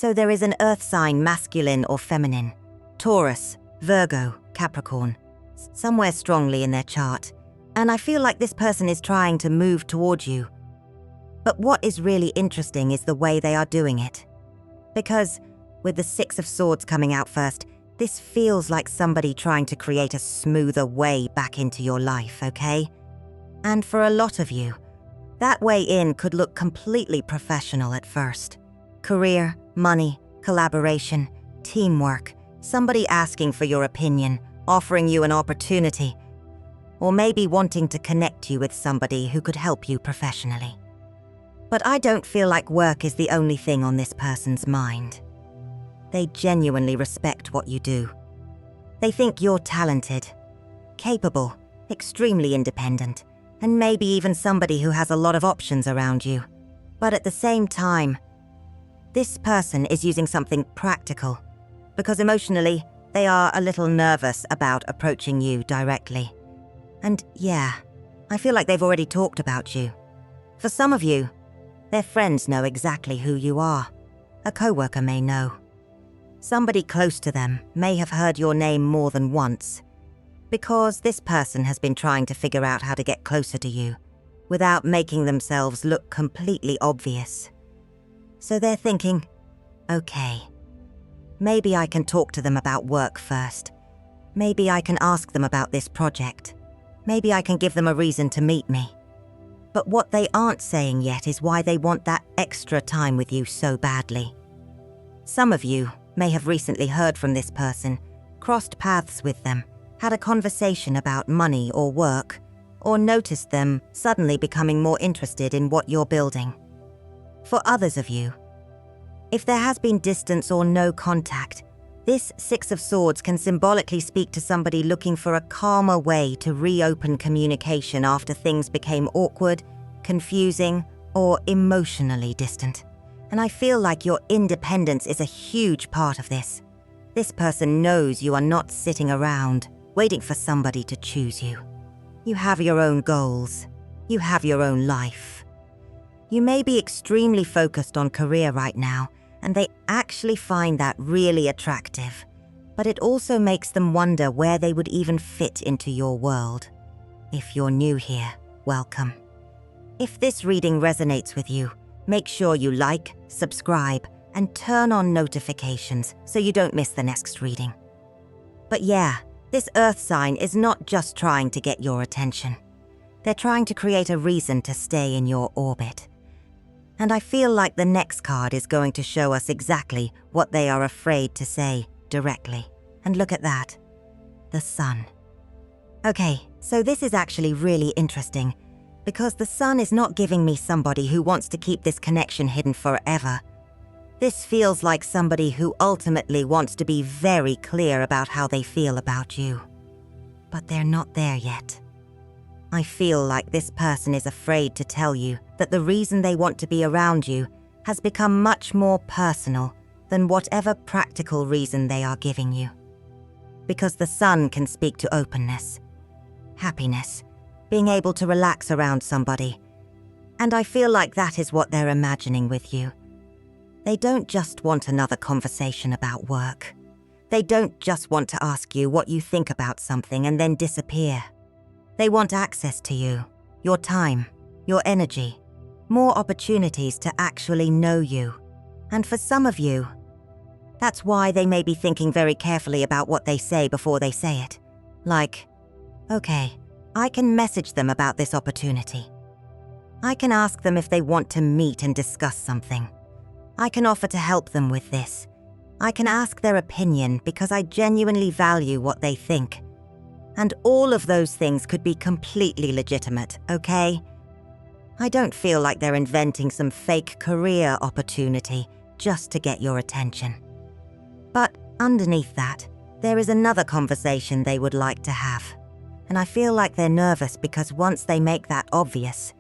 So there is an earth sign, masculine or feminine, Taurus, Virgo, Capricorn, somewhere strongly in their chart. And I feel like this person is trying to move towards you. But what is really interesting is the way they are doing it. Because with the Six of Swords coming out first, this feels like somebody trying to create a smoother way back into your life, okay? And for a lot of you, that way in could look completely professional at first. Career, money, collaboration, teamwork, somebody asking for your opinion, offering you an opportunity, or maybe wanting to connect you with somebody who could help you professionally. But I don't feel like work is the only thing on this person's mind. They genuinely respect what you do. They think you're talented, capable, extremely independent, and maybe even somebody who has a lot of options around you. But at the same time, this person is using something practical, because emotionally, they are a little nervous about approaching you directly. And yeah, I feel like they've already talked about you. For some of you, their friends know exactly who you are. A coworker may know. Somebody close to them may have heard your name more than once, because this person has been trying to figure out how to get closer to you without making themselves look completely obvious. So they're thinking, okay, maybe I can talk to them about work first. Maybe I can ask them about this project. Maybe I can give them a reason to meet me. But what they aren't saying yet is why they want that extra time with you so badly. Some of you may have recently heard from this person, crossed paths with them, had a conversation about money or work, or noticed them suddenly becoming more interested in what you're building. For others of you, if there has been distance or no contact, this Six of Swords can symbolically speak to somebody looking for a calmer way to reopen communication after things became awkward, confusing, or emotionally distant. And I feel like your independence is a huge part of this. This person knows you are not sitting around, waiting for somebody to choose you. You have your own goals. You have your own life. You may be extremely focused on career right now, and they actually find that really attractive. But it also makes them wonder where they would even fit into your world. If you're new here, welcome. If this reading resonates with you, make sure you like, subscribe, and turn on notifications so you don't miss the next reading. But yeah, this earth sign is not just trying to get your attention. They're trying to create a reason to stay in your orbit. And I feel like the next card is going to show us exactly what they are afraid to say directly. And look at that, the sun. Okay, so this is actually really interesting, because the sun is not giving me somebody who wants to keep this connection hidden forever. This feels like somebody who ultimately wants to be very clear about how they feel about you. But they're not there yet. I feel like this person is afraid to tell you that the reason they want to be around you has become much more personal than whatever practical reason they are giving you. Because the sun can speak to openness, happiness, being able to relax around somebody. And I feel like that is what they're imagining with you. They don't just want another conversation about work. They don't just want to ask you what you think about something and then disappear. They want access to you, your time, your energy, more opportunities to actually know you. And for some of you, that's why they may be thinking very carefully about what they say before they say it. Like, okay, I can message them about this opportunity. I can ask them if they want to meet and discuss something. I can offer to help them with this. I can ask their opinion because I genuinely value what they think. And all of those things could be completely legitimate, okay? I don't feel like they're inventing some fake career opportunity just to get your attention. But underneath that, there is another conversation they would like to have. And I feel like they're nervous because once they make that obvious,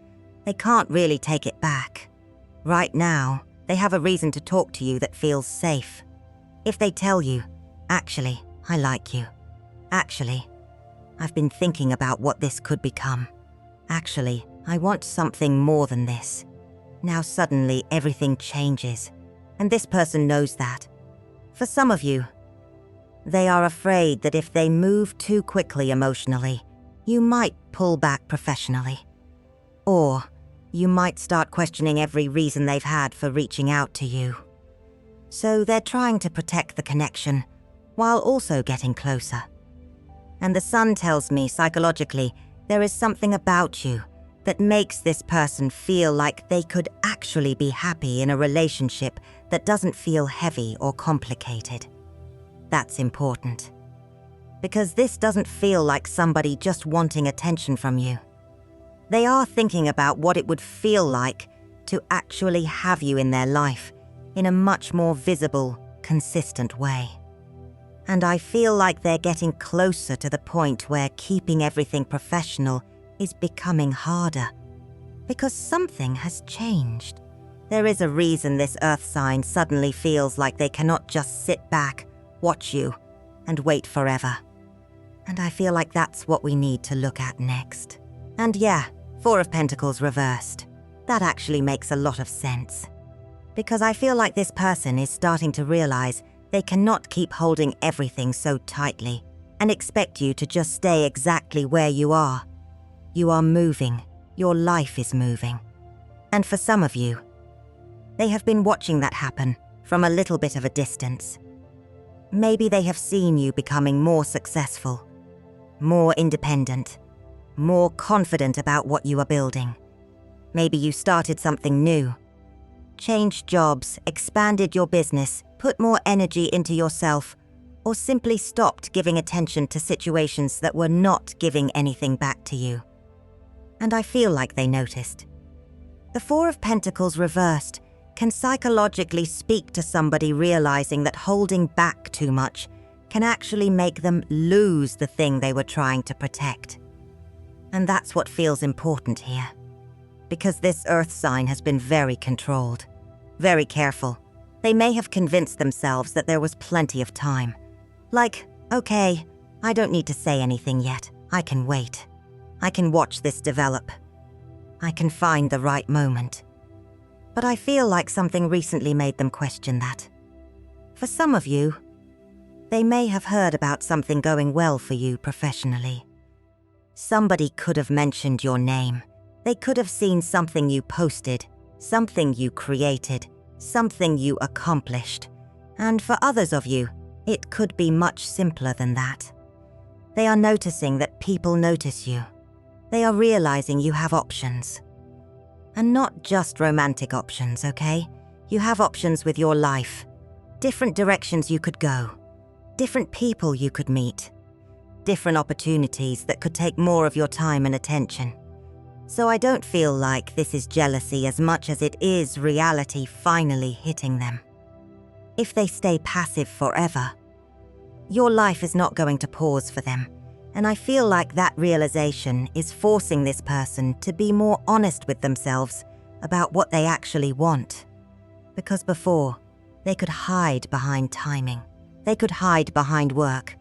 they can't really take it back. Right now, they have a reason to talk to you that feels safe. If they tell you, actually, I like you. Actually, I've been thinking about what this could become. Actually, I want something more than this. Now suddenly everything changes, and this person knows that. For some of you, they are afraid that if they move too quickly emotionally, you might pull back professionally. Or you might start questioning every reason they've had for reaching out to you. So they're trying to protect the connection while also getting closer. And the sun tells me psychologically there is something about you that makes this person feel like they could actually be happy in a relationship that doesn't feel heavy or complicated. That's important. Because this doesn't feel like somebody just wanting attention from you. They are thinking about what it would feel like to actually have you in their life in a much more visible, consistent way. And I feel like they're getting closer to the point where keeping everything professional is becoming harder. Because something has changed. There is a reason this earth sign suddenly feels like they cannot just sit back, watch you, and wait forever. And I feel like that's what we need to look at next. And yeah, Four of Pentacles reversed. That actually makes a lot of sense. Because I feel like this person is starting to realize they cannot keep holding everything so tightly and expect you to just stay exactly where you are. You are moving. Your life is moving. And for some of you, they have been watching that happen from a little bit of a distance. Maybe they have seen you becoming more successful, more independent, more confident about what you are building. Maybe you started something new, changed jobs, expanded your business, put more energy into yourself, or simply stopped giving attention to situations that were not giving anything back to you. And I feel like they noticed. The Four of Pentacles reversed can psychologically speak to somebody realizing that holding back too much can actually make them lose the thing they were trying to protect. And that's what feels important here. Because this earth sign has been very controlled, very careful. They may have convinced themselves that there was plenty of time. Like, okay, I don't need to say anything yet. I can wait. I can watch this develop. I can find the right moment. But I feel like something recently made them question that. For some of you, they may have heard about something going well for you professionally. Somebody could have mentioned your name. They could have seen something you posted, something you created, something you accomplished. And for others of you, it could be much simpler than that. They are noticing that people notice you. They are realizing you have options. And not just romantic options, okay? You have options with your life. Different directions you could go. Different people you could meet. Different opportunities that could take more of your time and attention. So I don't feel like this is jealousy as much as it is reality finally hitting them. If they stay passive forever, your life is not going to pause for them. And I feel like that realization is forcing this person to be more honest with themselves about what they actually want. Because before, they could hide behind timing. They could hide behind work.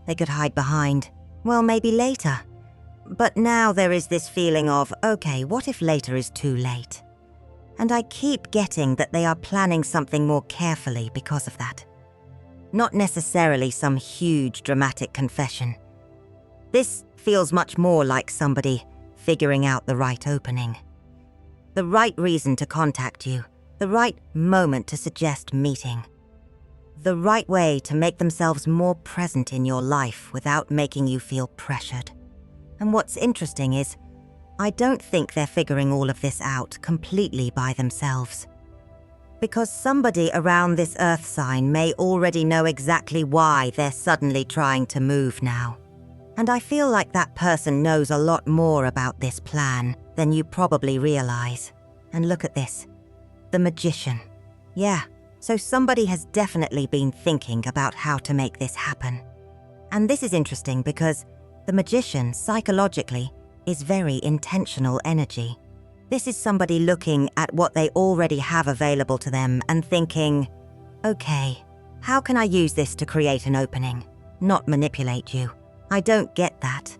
They could hide behind, well, maybe later. But now there is this feeling of, okay, what if later is too late? And I keep getting that they are planning something more carefully because of that. Not necessarily some huge dramatic confession. This feels much more like somebody figuring out the right opening. The right reason to contact you. The right moment to suggest meeting. The right way to make themselves more present in your life without making you feel pressured. And what's interesting is, I don't think they're figuring all of this out completely by themselves. Because somebody around this earth sign may already know exactly why they're suddenly trying to move now. And I feel like that person knows a lot more about this plan than you probably realize. And look at this. The Magician. Yeah, so somebody has definitely been thinking about how to make this happen. And this is interesting because the Magician, psychologically, is very intentional energy. This is somebody looking at what they already have available to them and thinking, okay, how can I use this to create an opening, not manipulate you? I don't get that.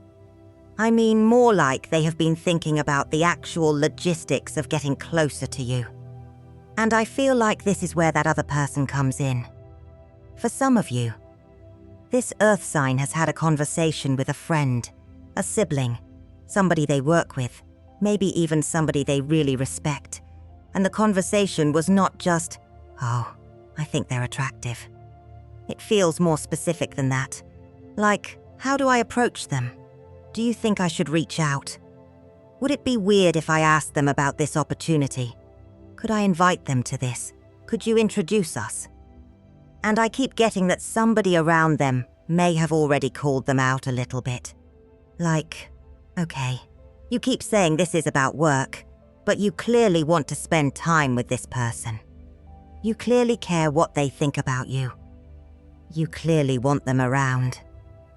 I mean more like they have been thinking about the actual logistics of getting closer to you. And I feel like this is where that other person comes in. For some of you, this earth sign has had a conversation with a friend, a sibling, somebody they work with, maybe even somebody they really respect. And the conversation was not just, "Oh, I think they're attractive." It feels more specific than that. Like, how do I approach them? Do you think I should reach out? Would it be weird if I asked them about this opportunity? Could I invite them to this? Could you introduce us? And I keep getting that somebody around them may have already called them out a little bit. Like, okay, you keep saying this is about work, but you clearly want to spend time with this person. You clearly care what they think about you. You clearly want them around.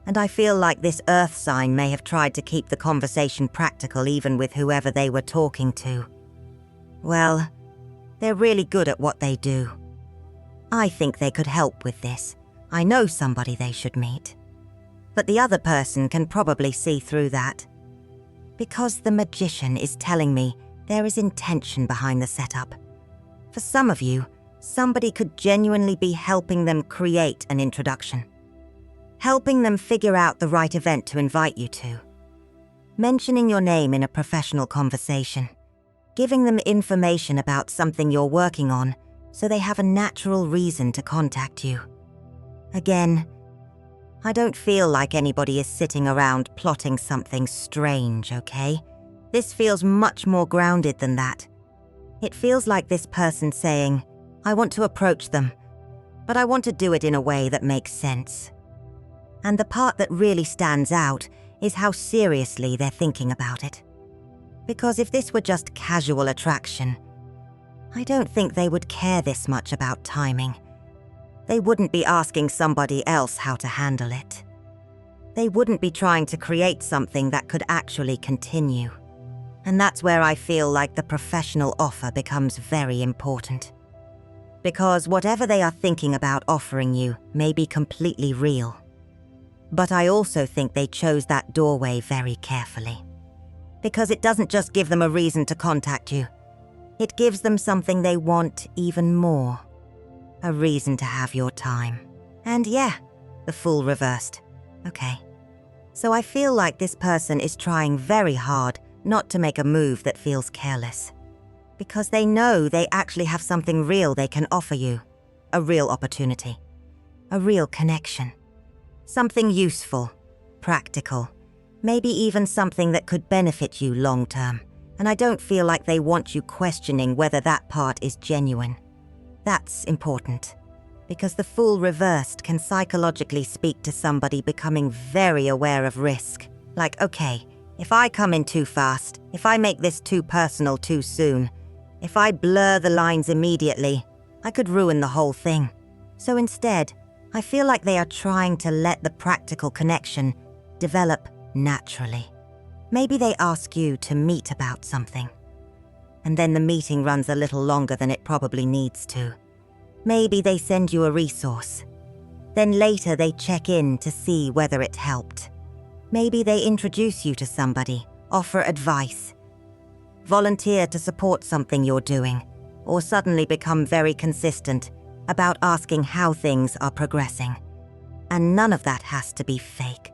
And I feel like this earth sign may have tried to keep the conversation practical even with whoever they were talking to. Well, they're really good at what they do. I think they could help with this. I know somebody they should meet. But the other person can probably see through that. Because the magician is telling me there is intention behind the setup. For some of you, somebody could genuinely be helping them create an introduction. Helping them figure out the right event to invite you to. Mentioning your name in a professional conversation. Giving them information about something you're working on so they have a natural reason to contact you. Again, I don't feel like anybody is sitting around plotting something strange, okay? This feels much more grounded than that. It feels like this person saying, I want to approach them, but I want to do it in a way that makes sense. And the part that really stands out is how seriously they're thinking about it. Because if this were just casual attraction, I don't think they would care this much about timing. They wouldn't be asking somebody else how to handle it. They wouldn't be trying to create something that could actually continue. And that's where I feel like the professional offer becomes very important. Because whatever they are thinking about offering you may be completely real. But I also think they chose that doorway very carefully. Because it doesn't just give them a reason to contact you. It gives them something they want even more. A reason to have your time. And yeah, the Fool reversed. Okay. So I feel like this person is trying very hard not to make a move that feels careless. Because they know they actually have something real they can offer you. A real opportunity. A real connection. Something useful, practical. Maybe even something that could benefit you long term. And I don't feel like they want you questioning whether that part is genuine. That's important. Because the Fool reversed can psychologically speak to somebody becoming very aware of risk. Like, okay, if I come in too fast, if I make this too personal too soon, if I blur the lines immediately, I could ruin the whole thing. So instead, I feel like they are trying to let the practical connection develop naturally. Maybe they ask you to meet about something. And then the meeting runs a little longer than it probably needs to. Maybe they send you a resource. Then later they check in to see whether it helped. Maybe they introduce you to somebody, offer advice, volunteer to support something you're doing, or suddenly become very consistent about asking how things are progressing. And none of that has to be fake.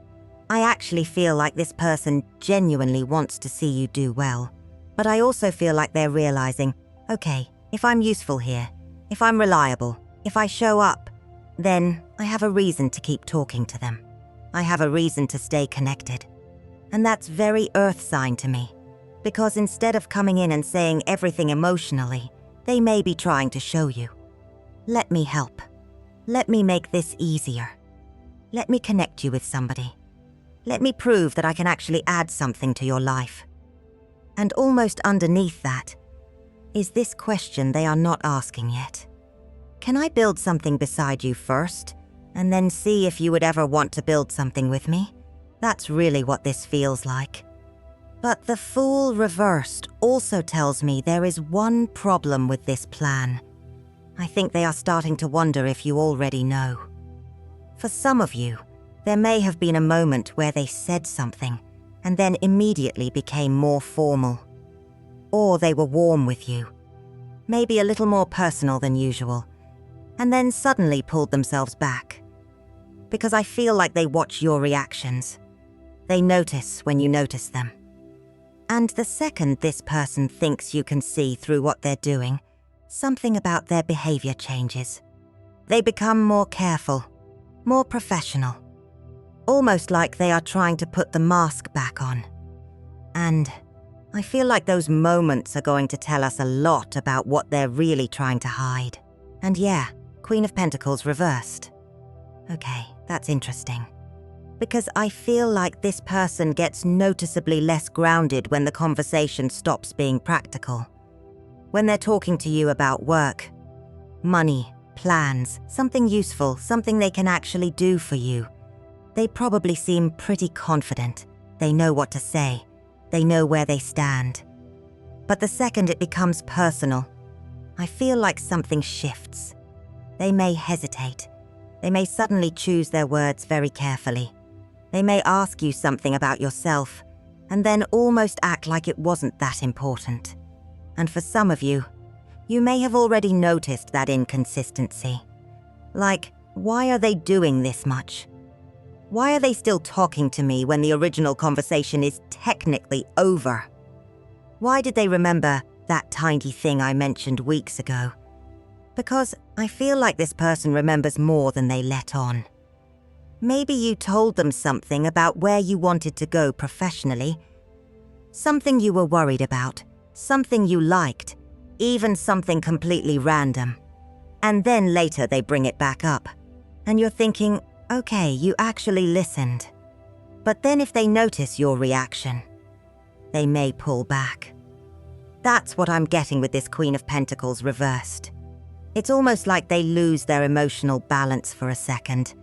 I actually feel like this person genuinely wants to see you do well. But I also feel like they're realizing, okay, if I'm useful here, if I'm reliable, if I show up, then I have a reason to keep talking to them. I have a reason to stay connected. And that's very earth sign to me. Because instead of coming in and saying everything emotionally, they may be trying to show you. Let me help. Let me make this easier. Let me connect you with somebody. Let me prove that I can actually add something to your life. And almost underneath that is this question they are not asking yet. Can I build something beside you first, and then see if you would ever want to build something with me? That's really what this feels like. But the Fool reversed also tells me there is one problem with this plan. I think they are starting to wonder if you already know. For some of you, there may have been a moment where they said something and then immediately became more formal. Or they were warm with you. maybe a little more personal than usual, and then suddenly pulled themselves back. Because I feel like they watch your reactions. They notice when you notice them. And the second this person thinks you can see through what they're doing, something about their behavior changes. They become more careful, more professional, almost like they are trying to put the mask back on. And I feel like those moments are going to tell us a lot about what they're really trying to hide. And yeah, Queen of Pentacles reversed. Okay, that's interesting. Because I feel like this person gets noticeably less grounded when the conversation stops being practical. When they're talking to you about work, money, plans, something useful, something they can actually do for you, they probably seem pretty confident. They know what to say. They know where they stand. But the second it becomes personal, I feel like something shifts. They may hesitate. They may suddenly choose their words very carefully. They may ask you something about yourself, and then almost act like it wasn't that important. And for some of you, you may have already noticed that inconsistency. Like, why are they doing this much? Why are they still talking to me when the original conversation is technically over? Why did they remember that tiny thing I mentioned weeks ago? Because I feel like this person remembers more than they let on. Maybe you told them something about where you wanted to go professionally, something you were worried about, something you liked, even something completely random. And then later they bring it back up. And you're thinking, okay, you actually listened. But then if they notice your reaction, they may pull back. That's what I'm getting with this Queen of Pentacles reversed. It's almost like they lose their emotional balance for a second,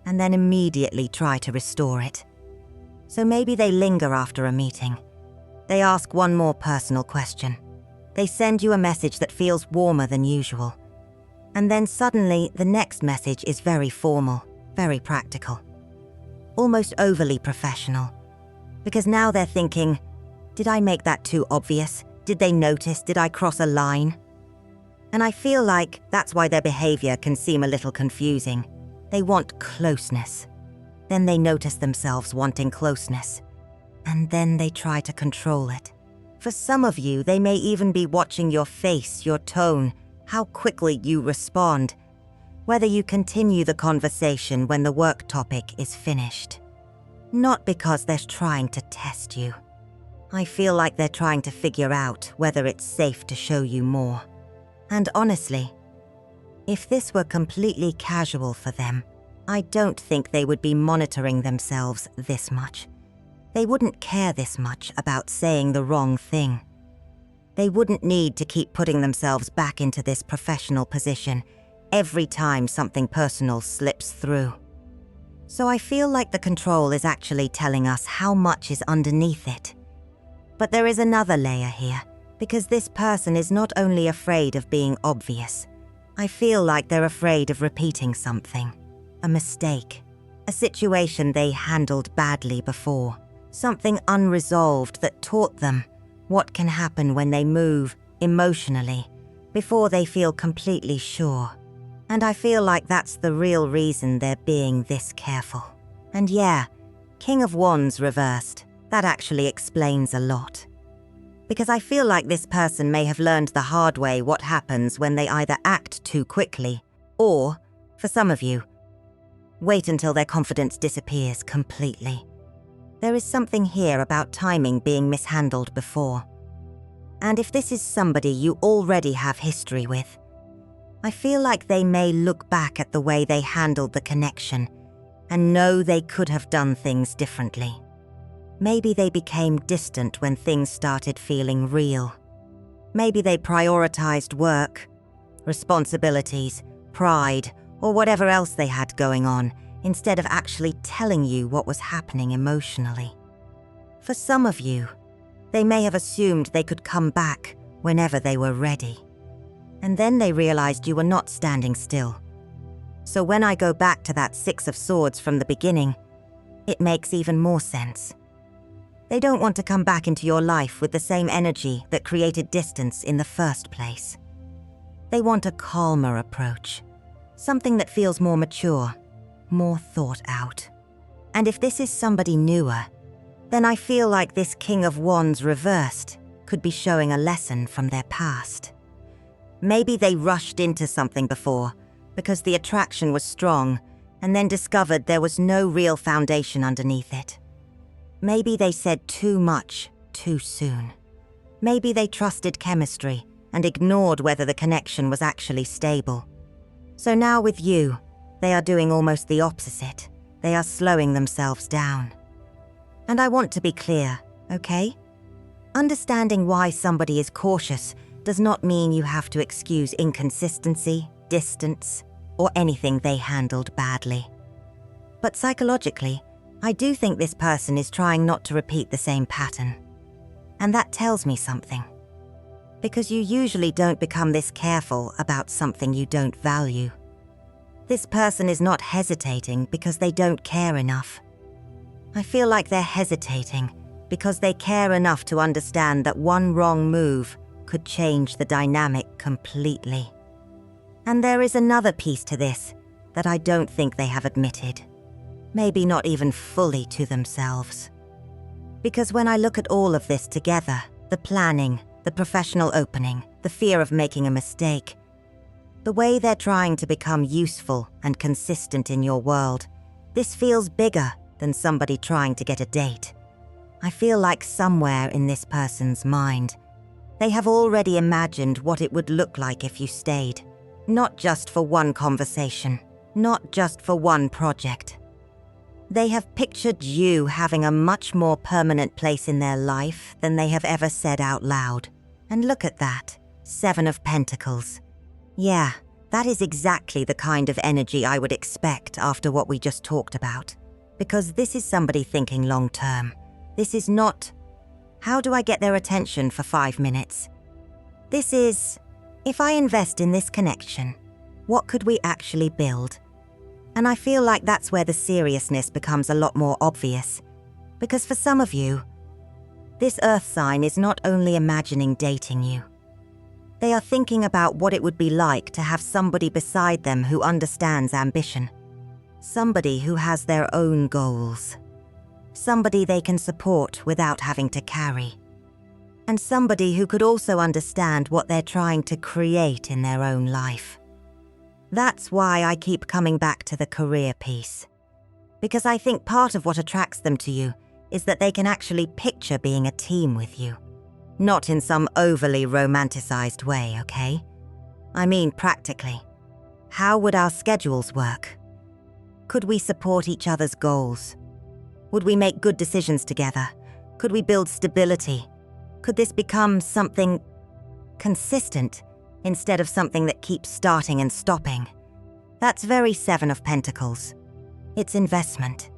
and then immediately try to restore it. So maybe they linger after a meeting. They ask one more personal question. They send you a message that feels warmer than usual. And then suddenly the next message is very formal, very practical, almost overly professional. Because now they're thinking, did I make that too obvious? Did they notice? Did I cross a line? And I feel like that's why their behavior can seem a little confusing. They want closeness. Then they notice themselves wanting closeness. And then they try to control it. For some of you, they may even be watching your face, your tone, how quickly you respond, whether you continue the conversation when the work topic is finished. Not because they're trying to test you. I feel like they're trying to figure out whether it's safe to show you more. And honestly, if this were completely casual for them, I don't think they would be monitoring themselves this much. They wouldn't care this much about saying the wrong thing. They wouldn't need to keep putting themselves back into this professional position every time something personal slips through. So I feel like the control is actually telling us how much is underneath it. But there is another layer here, because this person is not only afraid of being obvious. I feel like they're afraid of repeating something, a mistake, a situation they handled badly before, something unresolved that taught them what can happen when they move emotionally before they feel completely sure. And I feel like that's the real reason they're being this careful. And yeah, King of Wands reversed. That actually explains a lot. Because I feel like this person may have learned the hard way what happens when they either act too quickly or, for some of you, wait until their confidence disappears completely. There is something here about timing being mishandled before. And if this is somebody you already have history with, I feel like they may look back at the way they handled the connection and know they could have done things differently. Maybe they became distant when things started feeling real. Maybe they prioritized work, responsibilities, pride, or whatever else they had going on, instead of actually telling you what was happening emotionally. For some of you, they may have assumed they could come back whenever they were ready. And then they realized you were not standing still. So when I go back to that Six of Swords from the beginning, it makes even more sense. They don't want to come back into your life with the same energy that created distance in the first place. They want a calmer approach, something that feels more mature, more thought out. And if this is somebody newer, then I feel like this King of Wands reversed could be showing a lesson from their past. Maybe they rushed into something before because the attraction was strong and then discovered there was no real foundation underneath it. Maybe they said too much too soon. Maybe they trusted chemistry and ignored whether the connection was actually stable. So now with you, they are doing almost the opposite. They are slowing themselves down. And I want to be clear, okay? Understanding why somebody is cautious does not mean you have to excuse inconsistency, distance, or anything they handled badly. But psychologically, I do think this person is trying not to repeat the same pattern. And that tells me something. Because you usually don't become this careful about something you don't value. This person is not hesitating because they don't care enough. I feel like they're hesitating because they care enough to understand that one wrong move could change the dynamic completely. And there is another piece to this that I don't think they have admitted. Maybe not even fully to themselves. Because when I look at all of this together, the planning, the professional opening, the fear of making a mistake, the way they're trying to become useful and consistent in your world, this feels bigger than somebody trying to get a date. I feel like somewhere in this person's mind, they have already imagined what it would look like if you stayed. Not just for one conversation, not just for one project. They have pictured you having a much more permanent place in their life than they have ever said out loud. And look at that, 7 of Pentacles. Yeah, that is exactly the kind of energy I would expect after what we just talked about. Because this is somebody thinking long term. This is not, how do I get their attention for 5 minutes? This is, if I invest in this connection, what could we actually build? And I feel like that's where the seriousness becomes a lot more obvious. Because for some of you, this earth sign is not only imagining dating you. They are thinking about what it would be like to have somebody beside them who understands ambition. Somebody who has their own goals. Somebody they can support without having to carry. And somebody who could also understand what they're trying to create in their own life. That's why I keep coming back to the career piece. Because I think part of what attracts them to you is that they can actually picture being a team with you. Not in some overly romanticized way, okay? I mean practically. How would our schedules work? Could we support each other's goals? Would we make good decisions together? Could we build stability? Could this become something consistent instead of something that keeps starting and stopping? That's very 7 of Pentacles. It's investment,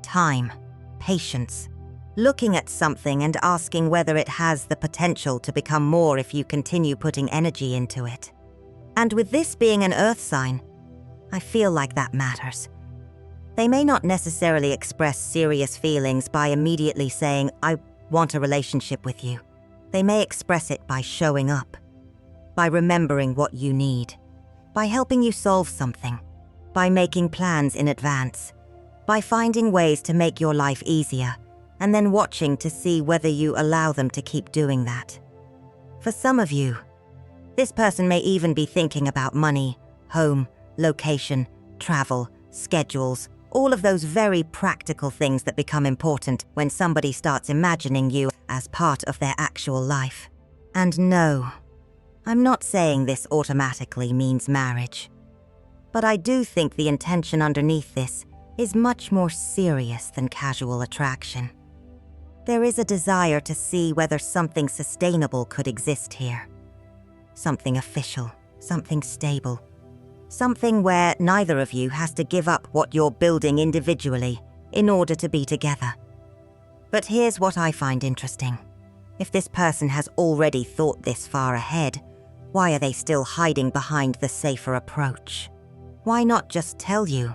time, patience, looking at something and asking whether it has the potential to become more if you continue putting energy into it. And with this being an earth sign, I feel like that matters. They may not necessarily express serious feelings by immediately saying, I want a relationship with you. They may express it by showing up, by remembering what you need, by helping you solve something, by making plans in advance, by finding ways to make your life easier, and then watching to see whether you allow them to keep doing that. For some of you, this person may even be thinking about money, home, location, travel, schedules, all of those very practical things that become important when somebody starts imagining you as part of their actual life. And no, I'm not saying this automatically means marriage. But I do think the intention underneath this is much more serious than casual attraction. There is a desire to see whether something sustainable could exist here. Something official, something stable. Something where neither of you has to give up what you're building individually in order to be together. But here's what I find interesting. If this person has already thought this far ahead, why are they still hiding behind the safer approach? Why not just tell you?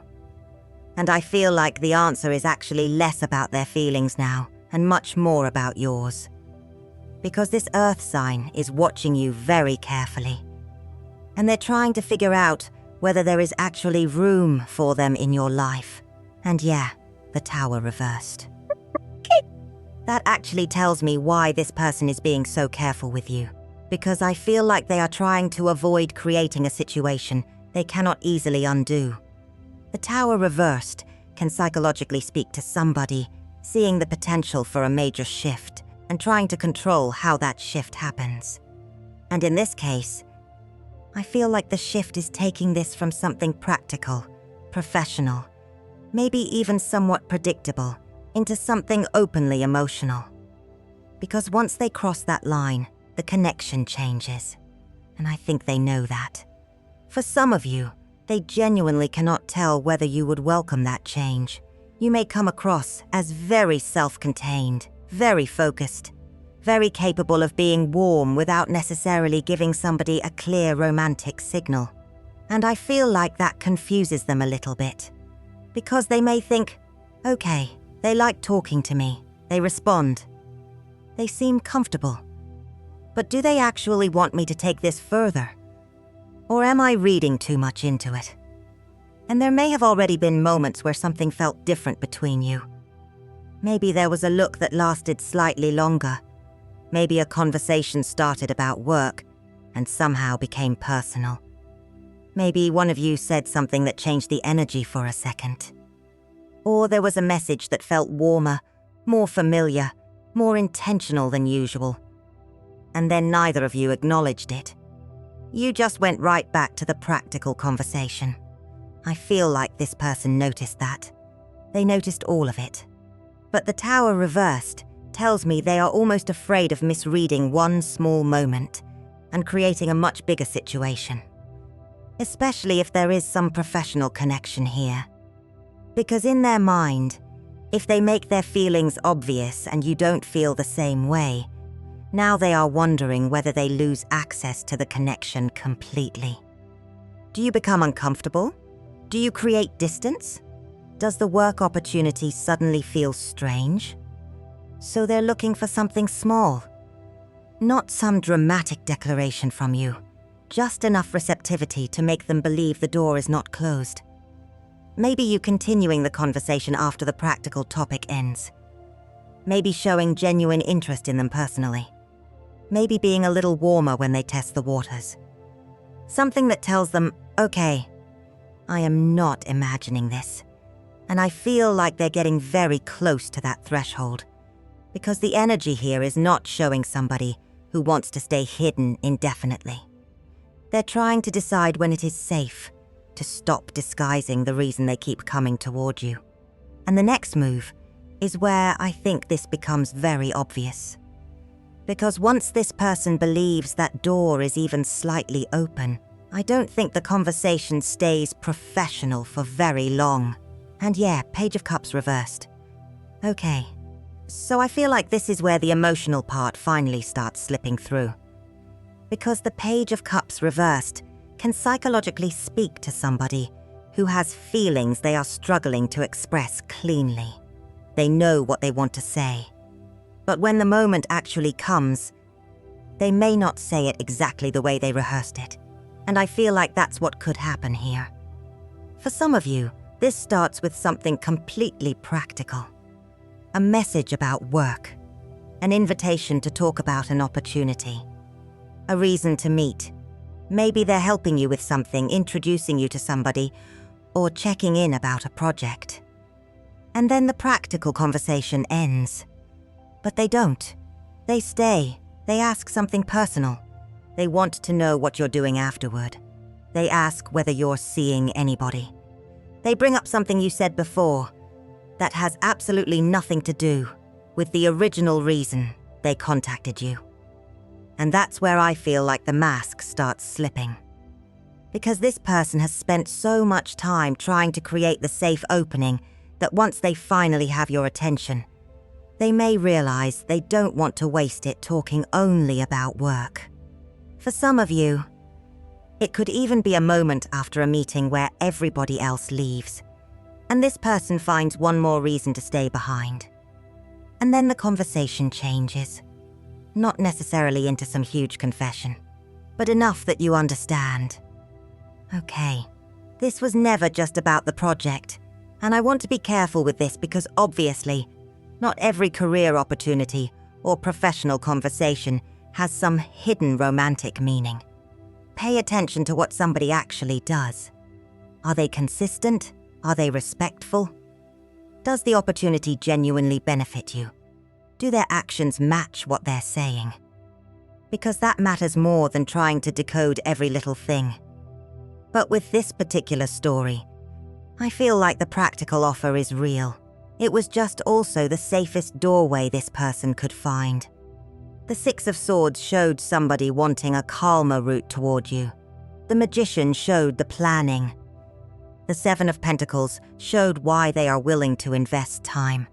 And I feel like the answer is actually less about their feelings now and much more about yours. Because this earth sign is watching you very carefully. and they're trying to figure out whether there is actually room for them in your life. And yeah, the Tower reversed. That actually tells me why this person is being so careful with you, because I feel like they are trying to avoid creating a situation they cannot easily undo. The Tower reversed can psychologically speak to somebody seeing the potential for a major shift and trying to control how that shift happens. And in this case, I feel like the shift is taking this from something practical, professional, maybe even somewhat predictable, into something openly emotional. Because once they cross that line, the connection changes. And I think they know that. For some of you, they genuinely cannot tell whether you would welcome that change. You may come across as very self-contained, very focused, very capable of being warm without necessarily giving somebody a clear romantic signal. And I feel like that confuses them a little bit. Because they may think, okay, they like talking to me, they respond, they seem comfortable. But do they actually want me to take this further? Or am I reading too much into it? And there may have already been moments where something felt different between you. Maybe there was a look that lasted slightly longer. Maybe a conversation started about work and somehow became personal. Maybe one of you said something that changed the energy for a second. Or there was a message that felt warmer, more familiar, more intentional than usual. And then neither of you acknowledged it. You just went right back to the practical conversation. I feel like this person noticed that. They noticed all of it. But the Tower reversed tells me they are almost afraid of misreading one small moment and creating a much bigger situation. Especially if there is some professional connection here. Because in their mind, if they make their feelings obvious and you don't feel the same way, now they are wondering whether they lose access to the connection completely. Do you become uncomfortable? Do you create distance? Does the work opportunity suddenly feel strange? So they're looking for something small. Not some dramatic declaration from you. Just enough receptivity to make them believe the door is not closed. Maybe you continuing the conversation after the practical topic ends. Maybe showing genuine interest in them personally. Maybe being a little warmer when they test the waters. Something that tells them, okay, I am not imagining this. And I feel like they're getting very close to that threshold. Because the energy here is not showing somebody who wants to stay hidden indefinitely. They're trying to decide when it is safe to stop disguising the reason they keep coming toward you. And the next move is where I think this becomes very obvious. Because once this person believes that door is even slightly open, I don't think the conversation stays professional for very long. And yeah, Page of Cups reversed. Okay. So I feel like this is where the emotional part finally starts slipping through. Because the Page of Cups reversed can psychologically speak to somebody who has feelings they are struggling to express cleanly. They know what they want to say. But when the moment actually comes, they may not say it exactly the way they rehearsed it. And I feel like that's what could happen here. For some of you, this starts with something completely practical. A message about work, an invitation to talk about an opportunity, a reason to meet. Maybe they're helping you with something, introducing you to somebody, or checking in about a project. And then the practical conversation ends. But they don't. They stay. They ask something personal. They want to know what you're doing afterward. They ask whether you're seeing anybody. They bring up something you said before that has absolutely nothing to do with the original reason they contacted you. And that's where I feel like the mask starts slipping. Because this person has spent so much time trying to create the safe opening that once they finally have your attention, they may realize they don't want to waste it talking only about work. For some of you, it could even be a moment after a meeting where everybody else leaves, and this person finds one more reason to stay behind. And then the conversation changes. Not necessarily into some huge confession, but enough that you understand. Okay. This was never just about the project, and I want to be careful with this because obviously, not every career opportunity or professional conversation has some hidden romantic meaning. Pay attention to what somebody actually does. Are they consistent? Are they respectful? Does the opportunity genuinely benefit you? Do their actions match what they're saying? Because that matters more than trying to decode every little thing. But with this particular story, I feel like the practical offer is real. It was just also the safest doorway this person could find. The Six of Swords showed somebody wanting a calmer route toward you. The Magician showed the planning. The Seven of Pentacles showed why they are willing to invest time.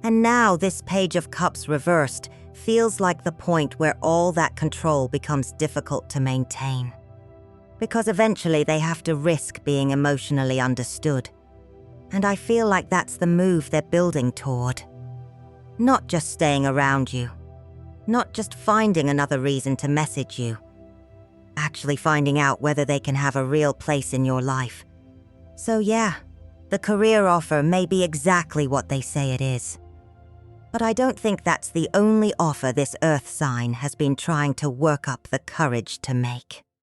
And now this Page of Cups reversed feels like the point where all that control becomes difficult to maintain. Because eventually they have to risk being emotionally understood. And I feel like that's the move they're building toward. Not just staying around you. Not just finding another reason to message you. Actually finding out whether they can have a real place in your life. So yeah, the career offer may be exactly what they say it is. But I don't think that's the only offer this Earth sign has been trying to work up the courage to make.